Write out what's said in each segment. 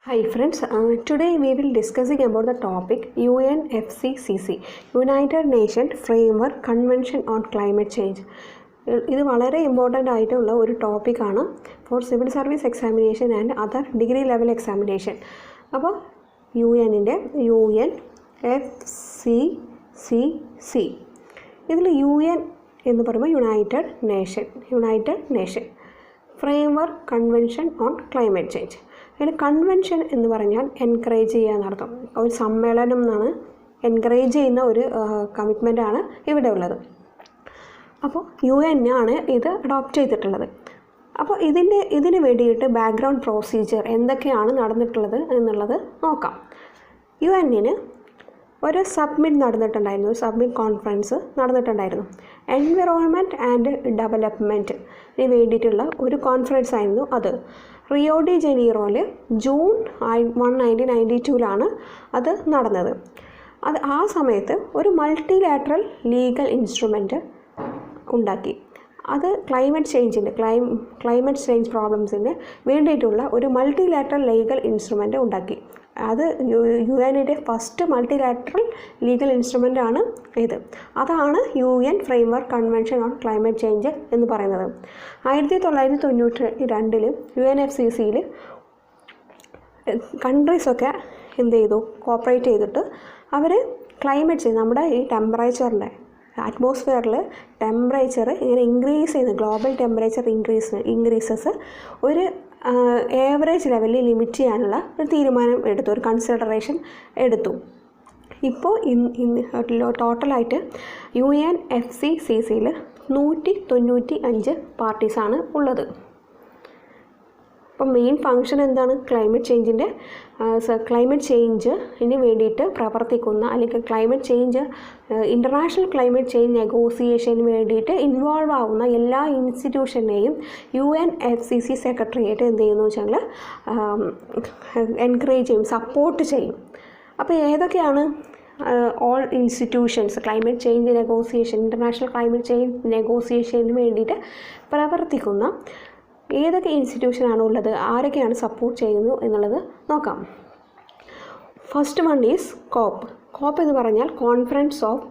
Hi friends, today we will discussing about the topic UNFCCC, United Nations Framework Convention on Climate Change. ഇത് വളരെ important ആയിട്ടുള്ള ഒരു ടോപ്പിക്കാണ് four civil service examination and other degree level examination. അപ്പോൾ UNFCCC ഇതിൽ UN എന്ന് പറയുമ്പോൾ United nation framework convention on climate change. അതിൽ കൺവെൻഷൻ എന്ന് പറഞ്ഞാൽ എൻകറേജ് ചെയ്യുക എന്നർത്ഥം. ഒരു സമ്മേളനം എന്നാണ്, എൻകറേജ് ചെയ്യുന്ന ഒരു കമ്മിറ്റ്മെൻറ്റാണ് ഇവിടെ ഉള്ളത്. അപ്പോൾ UN ആണ് ഇത് അഡോപ്റ്റ് ചെയ്തിട്ടുള്ളത്. അപ്പോൾ ഇതിന് വേണ്ടിയിട്ട് ബാക്ക്ഗ്രൗണ്ട് പ്രൊസീജിയർ എന്തൊക്കെയാണ് നടന്നിട്ടുള്ളത് എന്നുള്ളത് നോക്കാം. UN ഒരു സബ്മിറ്റ് കോൺഫറൻസ് നടന്നിട്ടുണ്ടായിരുന്നു. എൻവിറോൺമെൻറ്റ് ആൻഡ് ഡെവലപ്മെൻറ്റിന് വേണ്ടിയിട്ടുള്ള ഒരു കോൺഫറൻസ് ആയിരുന്നു അത്. റിയോ ഡി ജനീറോയിൽ ജൂൺ 1992 അത് നടന്നത്. ആ സമയത്ത് ഒരു മൾട്ടിലാറ്ററൽ ലീഗൽ ഇൻസ്ട്രുമെൻറ്റ് ഉണ്ടാക്കി. അത് ക്ലൈമറ്റ് ചേഞ്ച് പ്രോബ്ലംസിന് വേണ്ടിയിട്ടുള്ള ഒരു മൾട്ടിലാറ്ററൽ ലീഗൽ ഇൻസ്ട്രുമെൻറ്റ് ഉണ്ടാക്കി. അത് UN first multilateral legal instrument ആണ് ഇത്. അതാണ് UN framework convention on climate change എന്ന് പറയുന്നത്. 1992 UNFCCയിൽ കൺട്രീസൊക്കെ എന്ത് ചെയ്തു, കോപ്പറേറ്റ് ചെയ്തിട്ട് അവർ ക്ലൈമറ്റ് ചേഞ്ച്, നമ്മുടെ ഈ ടെമ്പറേച്ചറിൻ്റെ അറ്റ്മോസ്ഫിയറിൽ ടെമ്പറേച്ചർ ഇങ്ങനെ ഇൻക്രീസ് ചെയ്യുന്നു, ഗ്ലോബൽ ടെമ്പറേച്ചർ ഇൻക്രീസസ് ഒരു ഏവറേജ് ലെവലിൽ ലിമിറ്റ് ചെയ്യാനുള്ള ഒരു തീരുമാനം എടുത്തു, ഒരു കൺസിഡറേഷൻ എടുത്തു. ഇപ്പോൾ ടോട്ടലായിട്ട് UNFCCCയിൽ 195 പാർട്ടീസാണ് ഉള്ളത്. അപ്പോൾ മെയിൻ ഫങ്ഷൻ എന്താണ്? ക്ലൈമറ്റ് ചേഞ്ചിന് വേണ്ടിയിട്ട് പ്രവർത്തിക്കുന്ന, അല്ലെങ്കിൽ ഇൻ്റർനാഷണൽ ക്ലൈമറ്റ് ചേഞ്ച് നെഗോസിയേഷന് വേണ്ടിയിട്ട് ഇൻവോൾവ് ആവുന്ന എല്ലാ ഇൻസ്റ്റിറ്റ്യൂഷനെയും UNFCC സെക്രട്ടേറിയറ്റ് എന്ത് ചെയ്യുന്നു വെച്ചാൽ എൻകറേജ് ചെയ്യും, സപ്പോർട്ട് ചെയ്യും. അപ്പോൾ ഏതൊക്കെയാണ് all institutions climate change negotiation, international climate change നെഗോസിയേഷന് വേണ്ടിയിട്ട് പ്രവർത്തിക്കുന്ന ഏതൊക്കെ ഇൻസ്റ്റിറ്റ്യൂഷനാണ് ഉള്ളത്, ആരൊക്കെയാണ് സപ്പോർട്ട് ചെയ്യുന്നു എന്നുള്ളത് നോക്കാം. ഫസ്റ്റ് വൺ ഈസ് കോപ്പ് എന്ന് പറഞ്ഞാൽ കോൺഫറൻസ് ഓഫ്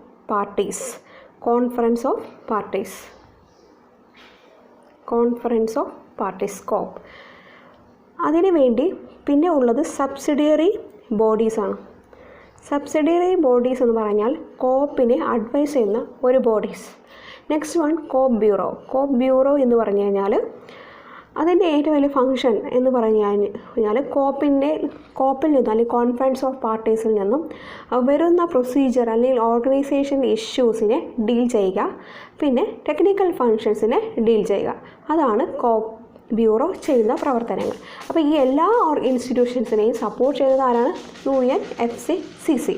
പാർട്ടീസ് കോപ്പ്. അതിനു വേണ്ടി പിന്നെ ഉള്ളത് സബ്സിഡിയറി ബോഡീസാണ്. സബ്സിഡിയറി ബോഡീസ് എന്ന് പറഞ്ഞാൽ കോപ്പിനെ അഡ്വൈസ് ചെയ്യുന്ന ഒരു ബോഡീസ്. നെക്സ്റ്റ് വൺ കോപ്പ് ബ്യൂറോ എന്ന് പറഞ്ഞു കഴിഞ്ഞാൽ അതിൻ്റെ ഏറ്റവും വലിയ ഫങ്ഷൻ എന്ന് പറഞ്ഞു കഴിഞ്ഞാൽ കോപ്പിൽ നിന്നും അല്ലെങ്കിൽ കോൺഫറൻസ് ഓഫ് പാർട്ടീസിൽ നിന്നും വരുന്ന പ്രൊസീജിയർ അല്ലെങ്കിൽ ഓർഗനൈസേഷൻ ഇഷ്യൂസിനെ ഡീൽ ചെയ്യുക, പിന്നെ ടെക്നിക്കൽ ഫങ്ഷൻസിനെ ഡീൽ ചെയ്യുക. അതാണ് കോപ്പ് ബ്യൂറോ ചെയ്യുന്ന പ്രവർത്തനങ്ങൾ. അപ്പോൾ ഈ എല്ലാ ഇൻസ്റ്റിറ്റ്യൂഷൻസിനെയും സപ്പോർട്ട് ചെയ്യുന്നത് ആരാണ്? UNFCCC.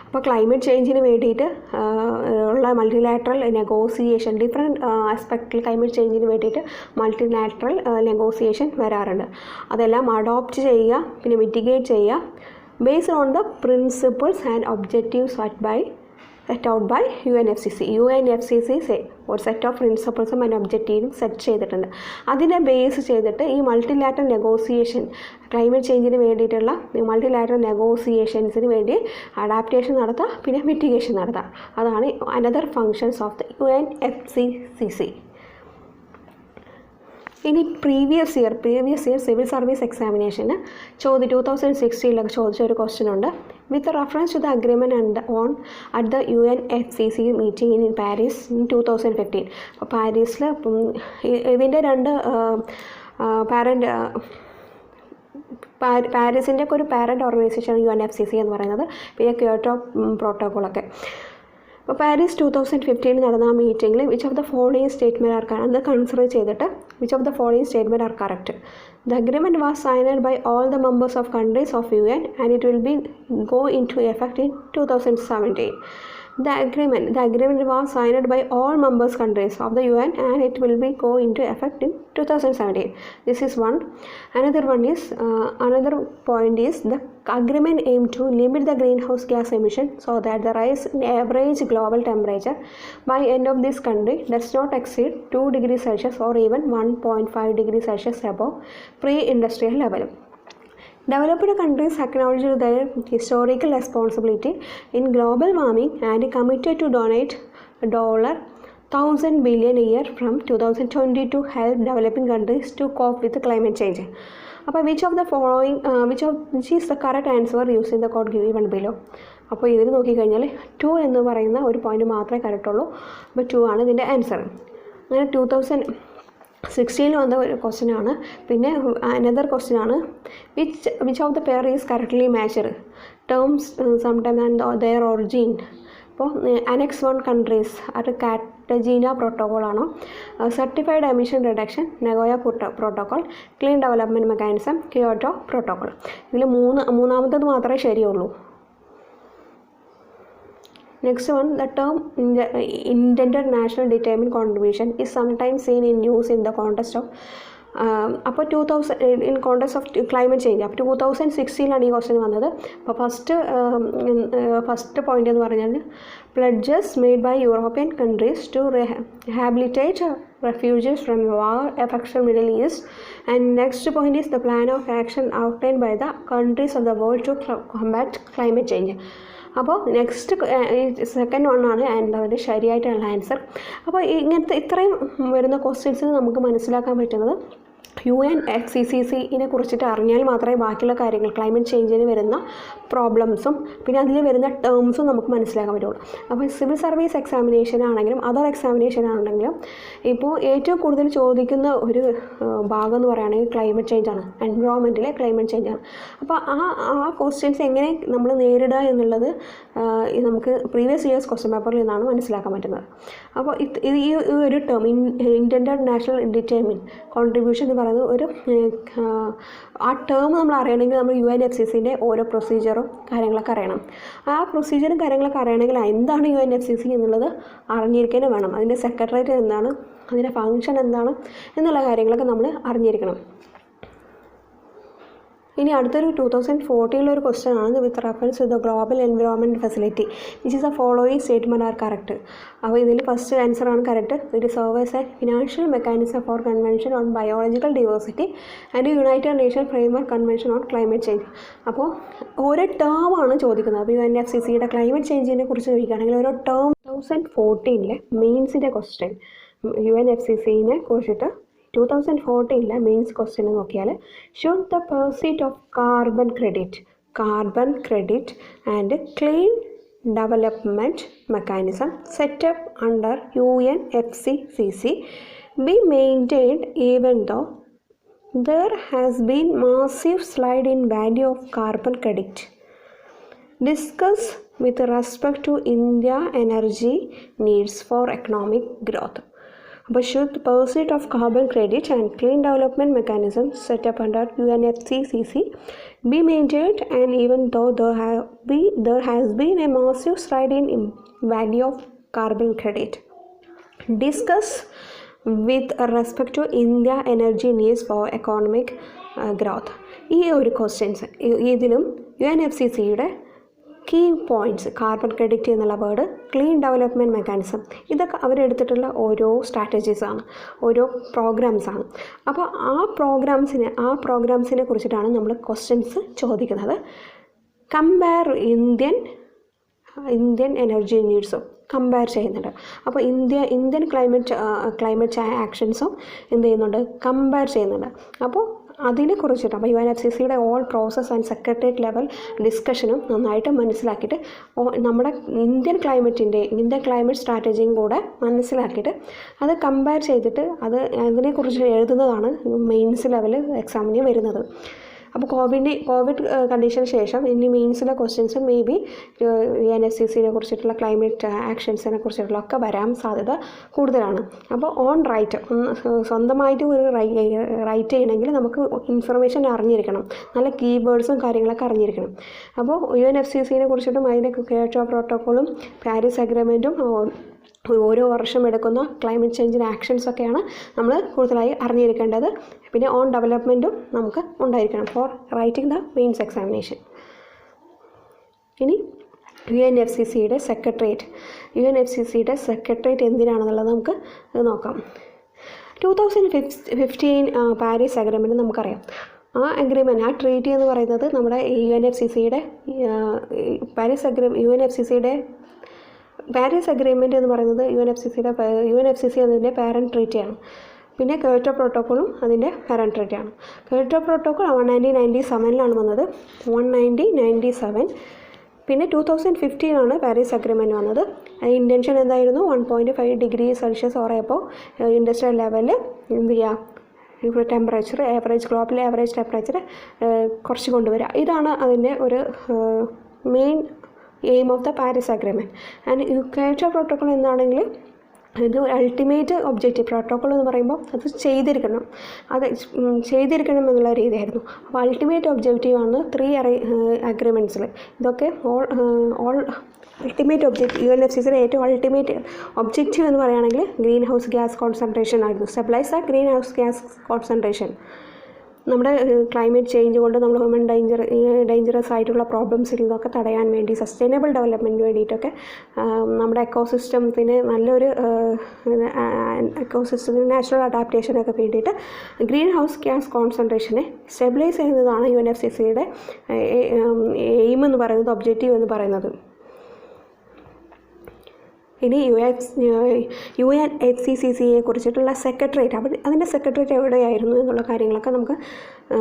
അപ്പോൾ ക്ലൈമറ്റ് ചേഞ്ചിന് വേണ്ടിയിട്ട് ഉള്ള മൾട്ടിലാറ്ററൽ നെഗോസിയേഷൻ, ഡിഫറെൻറ്റ് ആസ്പെക്റ്റിൽ ക്ലൈമറ്റ് ചേഞ്ചിന് വേണ്ടിയിട്ട് മൾട്ടിലാറ്ററൽ നെഗോസിയേഷൻ വരാറുണ്ട്. അതെല്ലാം അഡോപ്റ്റ് ചെയ്യുക, പിന്നെ മിറ്റിഗേറ്റ് ചെയ്യുക based on the principles and objectives set out by UNFCC ഒരു സെറ്റ് ഓഫ് പ്രിൻസിപ്പിൾസും ആൻഡ് ഒബ്ജക്റ്റീവും സെറ്റ് ചെയ്തിട്ടുണ്ട്. അതിനെ ബേസ് ചെയ്തിട്ട് ഈ മൾട്ടിലാറ്ററൽ നെഗോസിയേഷൻ, ക്ലൈമറ്റ് ചേഞ്ചിന് വേണ്ടിയിട്ടുള്ള മൾട്ടിലാറ്ററൽ നെഗോസിയേഷൻസിന് വേണ്ടി അഡാപ്റ്റേഷൻ നടത്തുക, പിന്നെ മിറ്റിഗേഷൻ നടത്തുക. അതാണ് another functions of the UNFCCC. ഇനി പ്രീവിയസ് ഇയർ സിവിൽ സർവീസ് എക്സാമിനേഷന് 2016 ചോദിച്ച ഒരു ക്വസ്റ്റ്യൻ ഉണ്ട്. With reference to the agreement at the UNFCC meeting in Paris in 2015. അപ്പോൾ പാരീസിൽ ഇതിൻ്റെ രണ്ട് പാരീസിൻ്റെ ഒക്കെ ഒരു പാരൻ്റ് ഓർഗനൈസേഷൻ UNFCC എന്ന് പറയുന്നത്, പിന്നെ ക്യോട്ടോ പ്രോട്ടോക്കോളൊക്കെ. അപ്പോൾ പാരീസ് 2015 നടന്ന ആ മീറ്റിങ്ങിൽ which of the following statement അത് കൺസിഡർ ചെയ്തിട്ട് which of the following statement are correct. The agreement was signed by all the members of countries of UN and it will go into effect in 2017. The agreement was signed by all members countries of the UN and it will be go into effect in 2017. This is one. Another another point is the agreement aim to limit the greenhouse gas emission so that the rise in average global temperature by end of this country does not exceed 2 degrees Celsius or even 1.5 degrees Celsius above pre-industrial level. Developed countries acknowledged their historical responsibility in global warming and committed to donate $1,000 billion a year from 2020 to help developing countries to cope with climate change. അപ്പോൾ which is the correct answer using the code given below? അപ്പോൾ ഇതിൽ നോക്കിക്കഴിഞ്ഞാൽ 2 എന്ന് പറയുന്ന ഒരു point മാത്രമേ correct ഉള്ളൂ. അപ്പോൾ 2 ആണ് ഇതിൻ്റെ ആൻസർ. അങ്ങനെ 2016 വന്ന ഒരു ക്വസ്റ്റ്യൻ ആണ്. പിന്നെ അനദർ ക്വസ്റ്റ്യൻ ആണ് which of the pair is correctly matched terms sometime and their origin. അപ്പോൾ അനെക്സ് 1 കൺട്രീസ് അത് കാർട്ടജീന പ്രോട്ടോകോൾ ആണോ, certified emission reduction Nagoya protocol, clean development mechanism Kyoto protocol. ഇതിൽ മൂന്നാമത്തത് മാത്രമേ ശരിയുള്ളൂ. Next one, the term intended national determined contribution is sometimes seen in use in the context of അപ്പോൾ 2000 in context of climate change. അപ്പോൾ 2016 ഈ question വന്നത്. അപ്പോൾ first point എന്ന് പറഞ്ഞാൽ pledges made by European countries to rehabilitate refugees from war-affected Middle East. And next point is the plan of action outlined by the countries of the world to combat climate change. അപ്പോൾ next second വണ്ണാണ് and അതിൻ്റെ ശരിയായിട്ടുള്ള answer. അപ്പോൾ ഇങ്ങനത്തെ ഇത്രയും വരുന്ന ക്വസ്റ്റ്യൻസിന് നമുക്ക് മനസ്സിലാക്കാൻ പറ്റുന്നത് UNFCCCനെ കുറിച്ചിട്ട് അറിഞ്ഞാൽ മാത്രമേ ബാക്കിയുള്ള കാര്യങ്ങൾ ക്ലൈമറ്റ് ചേഞ്ചിന് വരുന്ന പ്രോബ്ലംസും പിന്നെ അതിൽ വരുന്ന ടേംസും നമുക്ക് മനസ്സിലാക്കാൻ പറ്റുള്ളൂ. അപ്പോൾ സിവിൽ സർവീസ് എക്സാമിനേഷൻ ആണെങ്കിലും അതർ എക്സാമിനേഷൻ ആണെങ്കിലും ഇപ്പോൾ ഏറ്റവും കൂടുതൽ ചോദിക്കുന്ന ഒരു ഭാഗം എന്ന് പറയുകയാണെങ്കിൽ ക്ലൈമറ്റ് ചേഞ്ചാണ്, എൻവിറോൺമെൻറ്റിലെ ക്ലൈമറ്റ് ചേഞ്ചാണ്. അപ്പോൾ ആ ക്വസ്റ്റ്യൻസ് എങ്ങനെ നമ്മൾ നേരിടുക എന്നുള്ളത് നമുക്ക് പ്രീവിയസ് ഇയേഴ്സ് ക്വസ്റ്റ്യൻ പേപ്പറിൽ നിന്നാണ് മനസ്സിലാക്കാൻ പറ്റുന്നത്. അപ്പോൾ ഈ ഒരു term intended national determine contribution എന്ന് പറയുന്നത് ഒരു ആ ടേം നമ്മൾ അറിയണമെങ്കിൽ നമ്മൾ UNFCCൻ്റെ ഓരോ പ്രൊസീജിയറും കാര്യങ്ങളൊക്കെ അറിയണം. ആ പ്രൊസീജിയറും കാര്യങ്ങളൊക്കെ അറിയണമെങ്കിൽ എന്താണ് UNFCC എന്നുള്ളത് അറിഞ്ഞിരിക്കാനും വേണം. അതിൻ്റെ സെക്രട്ടേറിയറ്റ് എന്താണ്, അതിൻ്റെ ഫങ്ഷൻ എന്താണ് എന്നുള്ള കാര്യങ്ങളൊക്കെ നമ്മൾ അറിഞ്ഞിരിക്കണം. ഇനി അടുത്തൊരു 2014 ഒരു ക്വസ്റ്റ്യൻ ആണ് with reference to the global environment facility which is the following statement are correct. അപ്പോൾ ഇതിൽ ഫസ്റ്റ് ആൻസർ ആണ് correct. It serve as a financial mechanism for convention on biological diversity and united nation framework convention on climate change. അപ്പോൾ ഓരോ ടേമാണ് ചോദിക്കുന്നത്. അപ്പോൾ UNFCCയുടെ climate ചേഞ്ചിനെ കുറിച്ച് ചോദിക്കുകയാണെങ്കിൽ ഓരോ ടേം 2014 മെയിൻസിൻ്റെ ക്വസ്റ്റ്യൻ UNFCCനെ കുറിച്ചിട്ട് 2014 മെയിൻസ് ക്വസ്റ്റ്യൻ നോക്കിയാൽ show the pursuit of carbon credit and clean development mechanism setup under UNFCCC be maintained even though there has been massive slide in value of carbon credit. Discuss with respect to India energy needs for economic growth. But should the pursuit of carbon credit and clean development mechanisms set up under UNFCCC be maintained and even though there has been a massive slide in value of carbon credit? Discuss with respect to India energy needs for economic growth. ഈ ഒരു questions ഇതിലും UNFCCയുടെ key points carbon credit എന്നുള്ള word, clean development mechanism, ഇതൊക്കെ അവരെടുത്തിട്ടുള്ള ഓരോ സ്ട്രാറ്റജീസാണ്, ഓരോ പ്രോഗ്രാംസാണ്. അപ്പോൾ ആ പ്രോഗ്രാംസിനെ കുറിച്ചിട്ടാണ് നമ്മൾ ക്വസ്റ്റ്യൻസ് ചോദിക്കുന്നത്. കമ്പയർ ഇന്ത്യൻ എനർജി നീഡ്സും കമ്പയർ ചെയ്യുന്നുണ്ട്. അപ്പോൾ ഇന്ത്യൻ ക്ലൈമറ്റ് ആക്ഷൻസും എന്ത് ചെയ്യുന്നുണ്ട്, കമ്പയർ ചെയ്യുന്നുണ്ട്. അപ്പോൾ അതിനെക്കുറിച്ചിട്ട് അപ്പോൾ UNFCCയുടെ all process and secretariat level ഡിസ്കഷനും നന്നായിട്ട് മനസ്സിലാക്കിയിട്ട് നമ്മുടെ ഇന്ത്യൻ ക്ലൈമറ്റ് സ്ട്രാറ്റജിയും കൂടെ മനസ്സിലാക്കിയിട്ട് അത് കമ്പയർ ചെയ്തിട്ട് അതിനെക്കുറിച്ച് എഴുതുന്നതാണ് മെയിൻസ് ലെവൽ എക്സാമിന് വരുന്നത്. അപ്പോൾ കോവിഡ് കണ്ടീഷന് ശേഷം ഇനി മെയിൻസിലെ ക്വസ്റ്റ്യൻസ് മേ ബി UNFCCയെ കുറിച്ചിട്ടുള്ള ക്ലൈമറ്റ് ആക്ഷൻസിനെ കുറിച്ചിട്ടുള്ള ഒക്കെ വരാൻ സാധ്യത കൂടുതലാണ്. അപ്പോൾ ഓൺ റൈറ്റ് സ്വന്തമായിട്ട് ഒരു റൈറ്റ് ചെയ്യണമെങ്കിൽ നമുക്ക് ഇൻഫർമേഷൻ അറിഞ്ഞിരിക്കണം, നല്ല കീവേഡ്സും കാര്യങ്ങളൊക്കെ അറിഞ്ഞിരിക്കണം. അപ്പോൾ UNFCCയെ കുറിച്ചിട്ടും അതിൻ്റെ ക്യോട്ടോ പ്രോട്ടോക്കോളും പാരീസ് അഗ്രിമെൻറ്റും ഓരോ വർഷം എടുക്കുന്ന ക്ലൈമറ്റ് ചേഞ്ചിന് ആക്ഷൻസൊക്കെയാണ് നമ്മൾ കൂടുതലായി അറിഞ്ഞിരിക്കേണ്ടത്. പിന്നെ ഓൺ ഡെവലപ്മെൻറ്റും നമുക്ക് ഉണ്ടായിരിക്കണം for writing the mains examination. ഇനി UNFCCയുടെ സെക്രട്ടേറിയറ്റ് എന്തിനാണെന്നുള്ളത് നമുക്ക് നോക്കാം. 2015 പാരീസ് അഗ്രിമെൻറ്റ് നമുക്കറിയാം. ആ അഗ്രിമെൻറ്റ്, ആ ട്രീറ്റി എന്ന് പറയുന്നത് നമ്മുടെ UNFCCയുടെ പാരീസ് അഗ്രിമെൻറ്റ് എന്ന് പറയുന്നത് UNFCC അതിൻ്റെ പാരൻറ്റ് ട്രീറ്റിയാണ്. പിന്നെ ക്യോട്ടോ പ്രോട്ടോക്കോളും അതിൻ്റെ പാരൻറ്റ് ട്രീറ്റിയാണ്. ക്യോട്ടോ പ്രോട്ടോക്കോൾ 1997 വന്നത്, 1997. പിന്നെ 2015 പാരീസ് അഗ്രിമെൻറ്റ് വന്നത്. ഇൻറ്റൻഷൻ എന്തായിരുന്നു? 1.5 ഡിഗ്രി സെൽഷ്യസ് ഓറയപ്പോൾ ഇൻഡസ്ട്രിയൽ ലെവലിൽ എന്ത് ചെയ്യുക, ടെമ്പറേച്ചർ ഗ്ലോബൽ ആവറേജ് ടെമ്പറേച്ചർ കുറച്ച് കൊണ്ടുവരിക. ഇതാണ് അതിൻ്റെ ഒരു main aim of the Paris agreement. And Kyoto protocol എന്താണെങ്കിൽ ഇത് അൾട്ടിമേറ്റ് ഒബ്ജക്റ്റീവ്. പ്രോട്ടോക്കോൾ എന്ന് പറയുമ്പോൾ അത് ചെയ്തിരിക്കണം എന്നുള്ള രീതിയായിരുന്നു. അപ്പോൾ അൾട്ടിമേറ്റ് ഒബ്ജക്റ്റീവാണ് 3 അഗ്രിമെൻറ്റ്സിൽ. ഇതൊക്കെ അൾട്ടിമേറ്റ് ഒബ്ജക്റ്റീവ് UNFCCയുടെ ഏറ്റവും അൾട്ടിമേറ്റ് ഒബ്ജക്റ്റീവ് എന്ന് പറയുകയാണെങ്കിൽ ഗ്രീൻ ഹൗസ് ഗ്യാസ് കോൺസെൻട്രേഷൻ ആയിരുന്നു. Stabilise the green house gas concentration. നമ്മുടെ ക്ലൈമറ്റ് ചേഞ്ച് കൊണ്ട് നമ്മൾ ഡേഞ്ചറസ് ആയിട്ടുള്ള പ്രോബ്ലംസിൽ നിന്നൊക്കെ തടയാൻ വേണ്ടി, സസ്റ്റൈനബിൾ ഡെവലപ്മെൻറ്റിന് വേണ്ടിയിട്ടൊക്കെ നമ്മുടെ എക്കോസിസ്റ്റത്തിന് നല്ലൊരു നാച്ചുറൽ അഡാപ്റ്റേഷനൊക്കെ വേണ്ടിയിട്ട് ഗ്രീൻ ഹൗസ് ഗ്യാസ് കോൺസെൻട്രേഷനെ സ്റ്റെബിലൈസ് ചെയ്യുന്നതാണ് UNFCCയുടെ എയിം എന്ന് പറയുന്നത്, ഒബ്ജക്റ്റീവ് എന്ന് പറയുന്നത്. ഇനി UNFCCയെ കുറിച്ചിട്ടുള്ള സെക്രട്ടേറിയറ്റ്, അതിൻ്റെ സെക്രട്ടേറിയറ്റ് എവിടെയായിരുന്നു എന്നുള്ള കാര്യങ്ങളൊക്കെ നമുക്ക്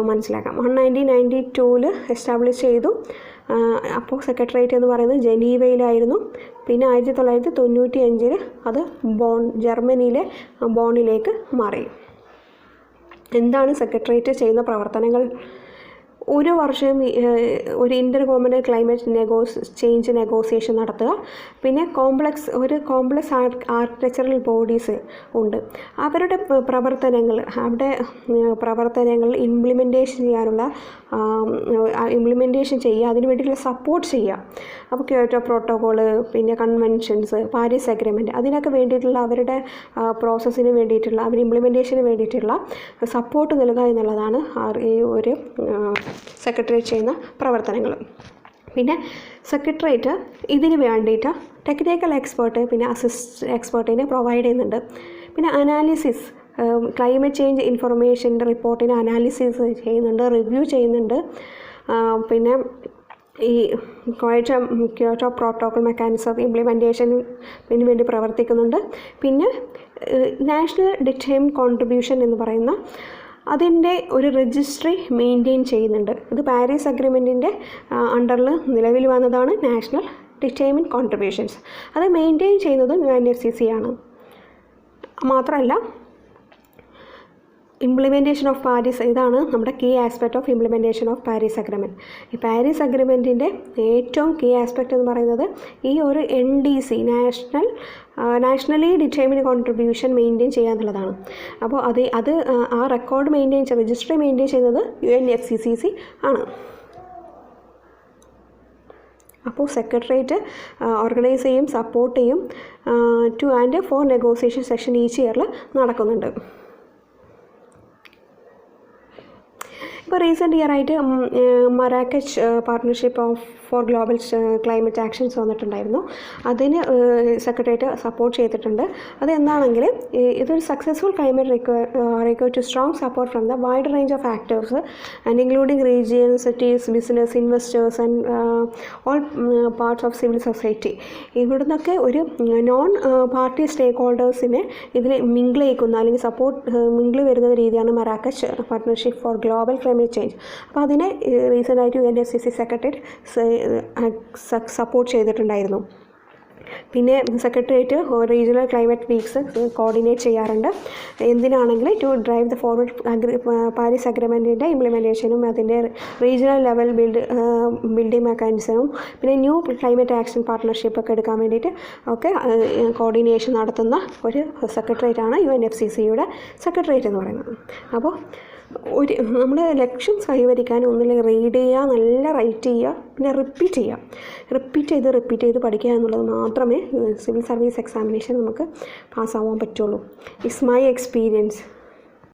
മനസ്സിലാക്കാം. 1992 എസ്റ്റാബ്ലിഷ് ചെയ്തു. അപ്പോൾ സെക്രട്ടേറിയറ്റ് എന്ന് പറയുന്നത് ജനീവയിലായിരുന്നു. പിന്നെ 1995 അത് ജർമ്മനിയിലെ ബോണിലേക്ക് മാറി. എന്താണ് സെക്രട്ടേറിയറ്റ് ചെയ്യുന്ന പ്രവർത്തനങ്ങൾ? ഒരു വർഷം ഒരു ഇൻ്റർ ഗവൺമെൻറ് ക്ലൈമറ്റ് ചേഞ്ച് നെഗോസിയേഷൻ നടത്തുക. പിന്നെ കോംപ്ലക്സ് ആർക്കിടെക്ചറൽ ബോഡീസ് ഉണ്ട്. അവരുടെ പ്രവർത്തനങ്ങൾ ഇംപ്ലിമെൻറ്റേഷൻ ചെയ്യുക, അതിന് വേണ്ടിയിട്ടുള്ള സപ്പോർട്ട് ചെയ്യുക. അപ്പോൾ ക്യോട്ടോ പ്രോട്ടോക്കോള്, പിന്നെ കൺവെൻഷൻസ്, പാരീസ് അഗ്രിമെൻറ്റ്, അതിനൊക്കെ വേണ്ടിയിട്ടുള്ള അവരുടെ പ്രോസസ്സിന് വേണ്ടിയിട്ടുള്ള, അവർ ഇംപ്ലിമെൻറ്റേഷന് വേണ്ടിയിട്ടുള്ള സപ്പോർട്ട് നൽകുക എന്നുള്ളതാണ് ഈ ഒരു സെക്രട്ടേറിയറ്റ് ചെയ്യുന്ന പ്രവർത്തനങ്ങൾ. പിന്നെ സെക്രട്ടേറിയറ്റ് ഇതിന് വേണ്ടിയിട്ട് ടെക്നിക്കൽ എക്സ്പേർട്ട്, പിന്നെ അസിസ്റ്റ് എക്സ്പേർട്ടിനെ പ്രൊവൈഡ് ചെയ്യുന്നുണ്ട്. പിന്നെ അനാലിസിസ്, ക്ലൈമറ്റ് ചേഞ്ച് ഇൻഫർമേഷൻ്റെ റിപ്പോർട്ടിന് അനാലിസിസ് ചെയ്യുന്നുണ്ട്, റിവ്യൂ ചെയ്യുന്നുണ്ട്. പിന്നെ ഈ ക്യോട്ടോ പ്രോട്ടോക്കോൾ മെക്കാനിസം ഇംപ്ലിമെൻറ്റേഷന് വേണ്ടി പ്രവർത്തിക്കുന്നുണ്ട്. പിന്നെ നാഷണൽ ഡിറ്റർമിൻഡ് കോൺട്രിബ്യൂഷൻ എന്ന് പറയുന്ന അതിൻ്റെ ഒരു രജിസ്ട്രി മെയിൻറ്റെയിൻ ചെയ്യുന്നുണ്ട്. ഇത് പാരീസ് അഗ്രിമെൻറ്റിൻ്റെ അണ്ടറിൽ നിലവിൽ വന്നതാണ് നാഷണൽ ഡിറ്റർമിൻഡ് കോൺട്രിബ്യൂഷൻസ്. അത് മെയിൻറ്റെയിൻ ചെയ്യുന്നതും UNFCC ആണ്. മാത്രമല്ല ഇംപ്ലിമെൻറ്റേഷൻ ഓഫ് പാരീസ്, ഇതാണ് നമ്മുടെ key aspect of implementation of Paris agreement. ഈ പാരീസ് അഗ്രിമെൻറ്റിൻ്റെ ഏറ്റവും കീ ആസ്പെക്റ്റ് എന്ന് പറയുന്നത് ഈ ഒരു NDC nationally determined contribution maintain ചെയ്യുക എന്നുള്ളതാണ്. അപ്പോൾ അത് ആ റെക്കോർഡ് രജിസ്ട്രി മെയിൻറ്റെയിൻ ചെയ്യുന്നത് UNFCCC ആണ്. അപ്പോൾ സെക്രട്ടേറിയറ്റ് ഓർഗനൈസ് ചെയ്യും, സപ്പോർട്ട് ചെയ്യും. 2 and 4 നെഗോസിയേഷൻ സെഷൻ ഈച്ച് ഇയറിൽ നടക്കുന്നുണ്ട്. ഇപ്പോൾ റീസെൻ്റ് ഇയറായിട്ട് Marrakech partnership for global climate actions വന്നിട്ടുണ്ടായിരുന്നു. അതിന് സെക്രട്ടേറിയറ്റ് സപ്പോർട്ട് ചെയ്തിട്ടുണ്ട്. അതെന്താണെങ്കിൽ ഇതൊരു successful climate require to strong support from the wide range of actors and including region, cities, business, investors and all parts of civil society. ഇവിടുന്നൊക്കെ ഒരു non party സ്റ്റേക്ക് ഹോൾഡേഴ്സിനെ ഇതിൽ mingle ചെയ്യിക്കുന്ന അല്ലെങ്കിൽ mingle വരുന്ന രീതിയാണ് Marrakech partnership for global climate change. അപ്പോൾ അതിനെ റീസെൻ്റായിട്ട് UNFCC secretariat support ചെയ്തിട്ടുണ്ടായിരുന്നു. പിന്നെ secretariat regional climate weeks coordinate ചെയ്യാറുണ്ട്. എന്തിനാണെങ്കിൽ to drive the forward Paris അഗ്രിമെൻറ്റിൻ്റെ ഇംപ്ലിമെൻറ്റേഷനും അതിൻ്റെ റീജിയണൽ ലെവൽ ബിൽഡിംഗ് മെക്കാനിസവും പിന്നെ ന്യൂ ക്ലൈമറ്റ് ആക്ഷൻ പാർട്ട്ണർഷിപ്പൊക്കെ എടുക്കാൻ വേണ്ടിയിട്ട് ഒക്കെ കോർഡിനേഷൻ നടത്തുന്ന ഒരു സെക്രട്ടേറിയറ്റാണ് UNFCCCയുടെ സെക്രട്ടേറിയറ്റ് എന്ന് പറയുന്നത്. അപ്പോൾ നമ്മൾ ലക്ഷ്യം കൈവരിക്കാൻ ഒന്നില്ലെങ്കിൽ റീഡ് ചെയ്യുക, നല്ല റൈറ്റ് ചെയ്യുക, പിന്നെ റിപ്പീറ്റ് ചെയ്ത് പഠിക്കുക എന്നുള്ളത് മാത്രമേ സിവിൽ സർവീസ് എക്സാമിനേഷൻ നമുക്ക് പാസ്സാവാൻ പറ്റുള്ളൂ. It's my experience.